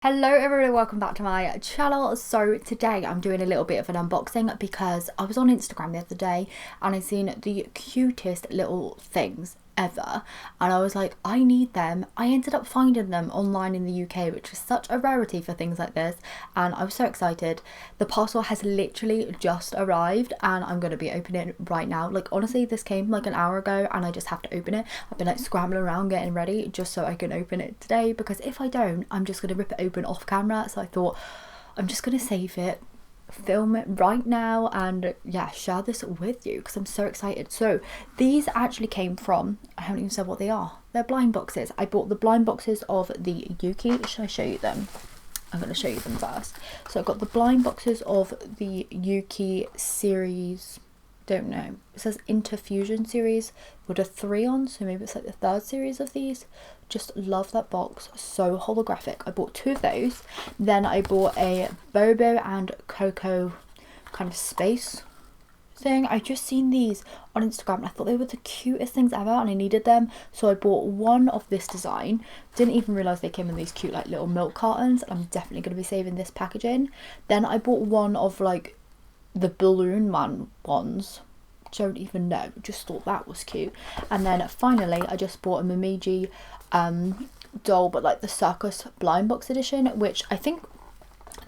Hello everybody, welcome back to my channel. So today I'm doing a little bit of an unboxing because I was on Instagram the other day and I seen the cutest little things ever and I was like, I need them. I ended up finding them online in the UK, which is such a rarity for things like this, and I was so excited. The parcel has literally just arrived and I'm going to be opening it right now. Like honestly, this came like an hour ago and I just have to open it. I've been like scrambling around getting ready just so I can open it today, because if I don't, I'm just going to rip it open off camera. So I thought I'm just going to save it, film it right now, and yeah, share this with you because I'm so excited. So these actually came from, I haven't even said what they are, they're blind boxes. I bought the blind boxes of the YUKI. Should I show you them? I'm going to show you them first. So I got the blind boxes of the YUKI series, don't know, it says Interfusion series with a 3 on, so maybe it's like the 3rd series of these. Just love that box, so holographic. I bought 2 of those. Then I bought a Bobo and Coco kind of space thing. I just seen these on Instagram and I thought they were the cutest things ever and I needed them, so I bought one of this design. Didn't even realise they came in these cute like little milk cartons. I'm definitely going to be saving this packaging. Then I bought one of like the balloon man ones. Don't even know, just thought that was cute. And then finally I just bought a Momiji doll, but like the circus blind box edition, which I think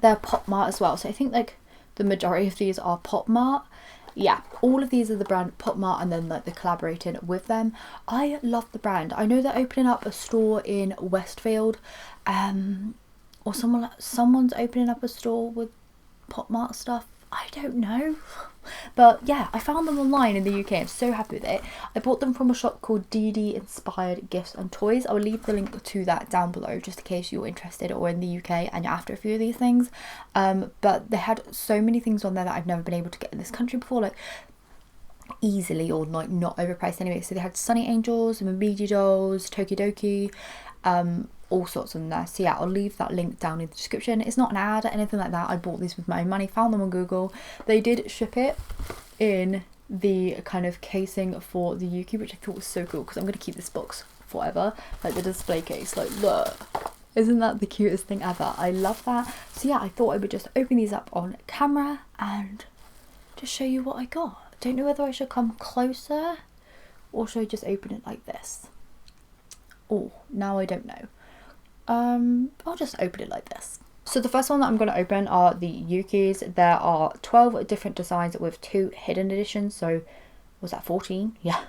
they're Pop Mart as well, so I think like the majority of these are Pop Mart. Yeah, all of these are the brand Pop Mart, and then like they're collaborating with them. I love the brand. I know they're opening up a store in Westfield, or someone's opening up a store with Pop Mart stuff. I don't know, but yeah, I found them online in the UK. I'm so happy with it. I bought them from a shop called DD Inspired Gifts and Toys. I'll leave the link to that down below just in case you're interested or in the UK and you're after a few of these things. But they had so many things on there that I've never been able to get in this country before, like easily, or like not overpriced anyway. So they had Sunny Angels, Momiji dolls, Tokidoki, all sorts on there. So yeah, I'll leave that link down in the description. It's not an ad or anything like that. I bought these with my own money, found them on Google. They did ship it in the kind of casing for the YUKI, which I thought was so cool because I'm going to keep this box forever, like the display case. Like look, isn't that the cutest thing ever? I love that. So yeah, I thought I would just open these up on camera and just show you what I got. Don't know whether I should come closer or should I just open it like this. Oh, now I don't know. I'll just open it like this. So the first one that I'm going to open are the YUKIs. There are 12 different designs with 2 hidden editions. So was that 14? Yeah.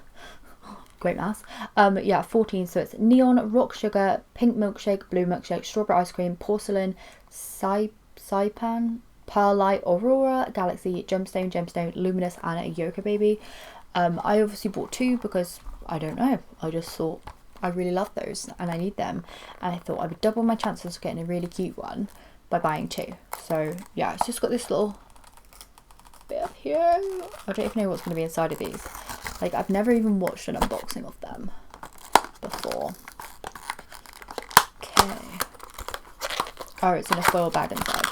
Great maths. Yeah, 14. So it's neon, rock sugar, pink milkshake, blue milkshake, strawberry ice cream, porcelain, saipan, perlite, aurora, galaxy, gemstone, luminous, and a yoga baby. I obviously bought 2 because I don't know, I just thought I really love those and I need them, and I thought I would double my chances of getting a really cute one by buying 2. So yeah, it's just got this little bit up here. I don't even know what's going to be inside of these. Like I've never even watched an unboxing of them before. Okay. Oh, it's in a foil bag inside.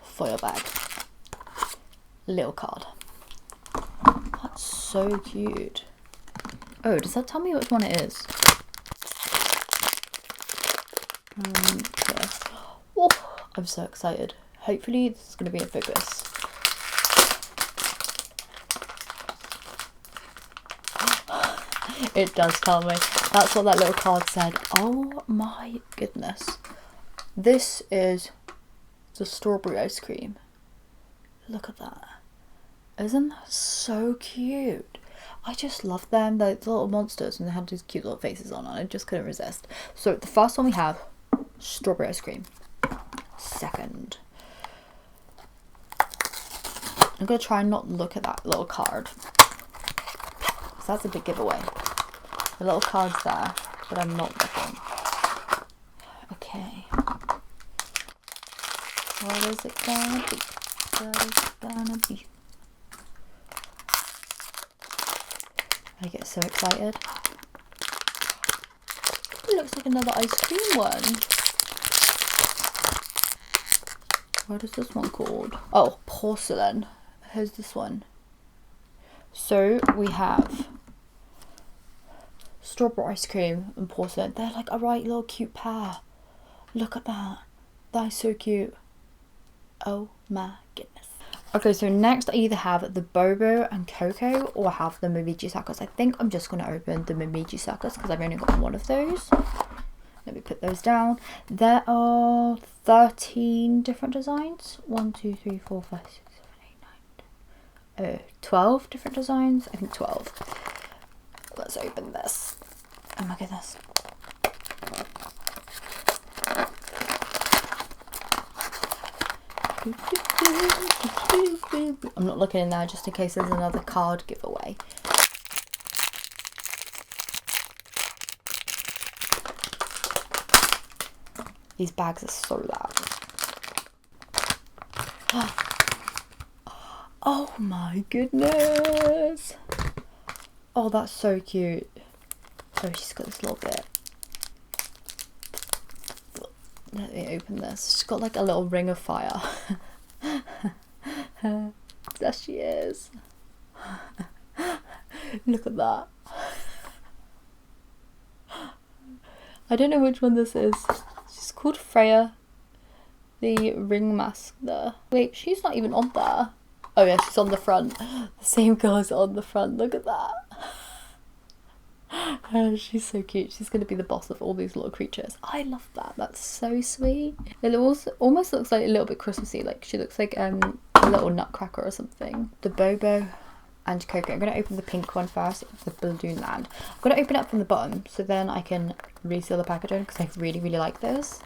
Foil bag. Little card. That's so cute. Oh, does that tell me which one it is? Okay. Oh, I'm so excited. Hopefully this is going to be in focus. It does tell me. That's what that little card said. Oh my goodness. This is the strawberry ice cream. Look at that. Isn't that so cute? I just love them. They're the little monsters and they had these cute little faces on and I just couldn't resist. So the first one we have, strawberry ice cream. Second, I'm going to try and not look at that little card, because that's a big giveaway. The little card's there, but I'm not looking. Okay. What is it gonna be? What is it gonna be? I get so excited. It looks like another ice cream one. What is this one called? Oh, porcelain. Here's this one. So we have strawberry ice cream and porcelain. They're like a right little cute pair. Look at that. That is so cute. Oh my goodness. Okay, so next I either have the Bobo and Coco or I have the Momiji suckers. I think I'm just going to open the Momiji suckers because I've only got one of those. Let me put those down. There are 13 different designs. 1, 2, 3, 4, 5, 6, 7, 8, 9, 12 different designs. I think 12. Let's open this. Oh my goodness. I'm not looking in there just in case there's another card giveaway. These bags are so loud. Oh my goodness. Oh, that's so cute. Oh, she's got this little bit. Let me open this. She's got like a little ring of fire. There she is. Look at that. I don't know which one this is. She's called Freya. The ring mask there. Wait, she's not even on there. Oh yeah, she's on the front. The same girl's on the front. Look at that. Oh, she's so cute. She's going to be the boss of all these little creatures. I love that. That's so sweet. It also almost looks like a little bit Christmassy. Like she looks like a little nutcracker or something. The Bobo and Coco. I'm going to open the pink one first, the Balloon Land. I'm going to open it up from the bottom so then I can reseal the packaging because I really, really like this.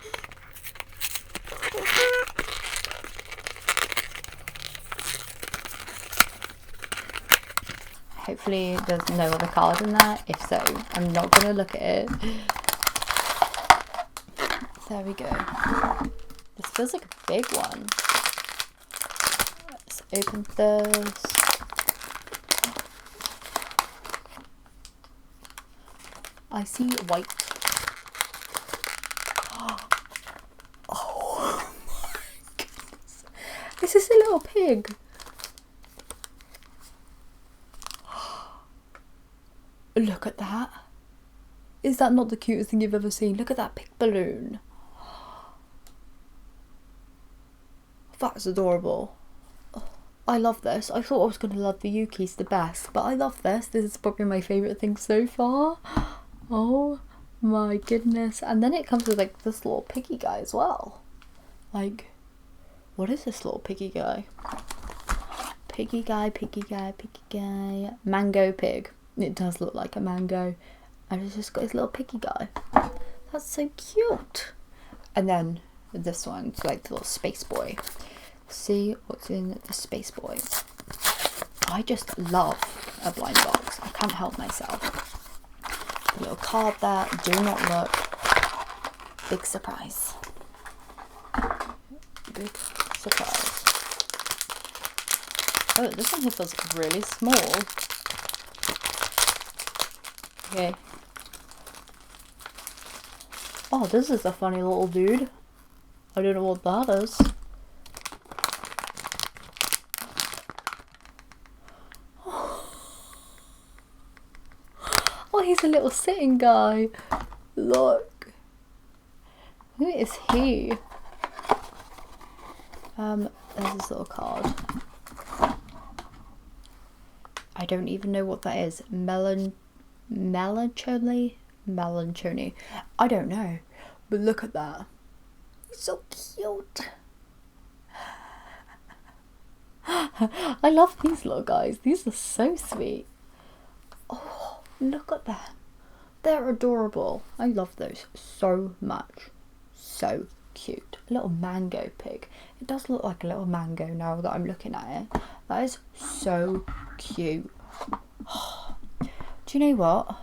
Hopefully there's no other card in there. If so, I'm not going to look at it. There we go. This feels like a big one. Let's open this. I see white. Oh my goodness. This is a little pig. Look at that. Is that not the cutest thing you've ever seen? Look at that pink balloon. That's adorable. I love this. I thought I was going to love the Yukis the best, but I love this. This is probably my favourite thing so far. Oh my goodness. And then it comes with like this little piggy guy as well. Like, what is this little piggy guy? Piggy guy, piggy guy, piggy guy. Mango pig. It does look like a mango. And it's just got his little piggy guy. That's so cute. And then this one's like the little space boy. See what's in the space boy. I just love a blind box. I can't help myself. A little card there. Do not look. Big surprise. Big surprise. Oh, this one here feels really small. Okay. Oh, this is a funny little dude. I don't know what that is. Oh, he's a little sitting guy. Look. Who is he? There's this little card. I don't even know what that is. Melancholy? Melancholy. I don't know. But look at that. He's so cute. I love these little guys. These are so sweet. Oh, look at them. They're adorable. I love those so much. So cute. A little mango pig. It does look like a little mango now that I'm looking at it. That is so cute. Do you know what?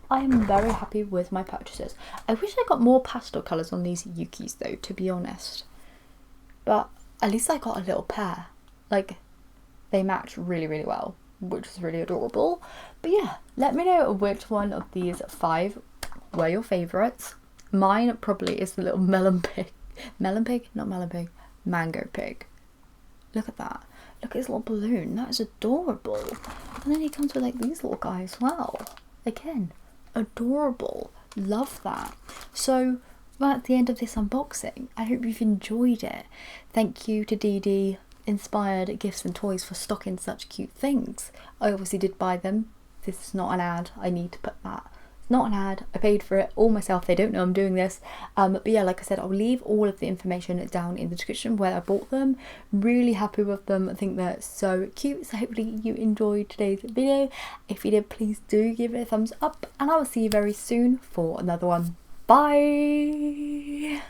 I am very happy with my purchases. I wish I got more pastel colours on these Yukis though, to be honest. But at least I got a little pair. Like, they match really, really well, which is really adorable. But yeah, let me know which one of these 5 were your favourites. Mine probably is the little melon pig. Melon pig? Not melon pig. Mango pig. Look at that. Look at his little balloon. That is adorable. And then he comes with like these little guys as well. Again, adorable. Love that. So that's the end of this unboxing. I hope you've enjoyed it. Thank you to DD Inspired Gifts and Toys for stocking such cute things. I obviously did buy them. This is not an ad. I need to put that. It's not an ad. I paid for it all myself. They don't know I'm doing this. But yeah, like I said, I'll leave all of the information down in the description where I bought them. Really happy with them. I think they're so cute. So hopefully you enjoyed today's video. If you did, please do give it a thumbs up, and I will see you very soon for another one. Bye.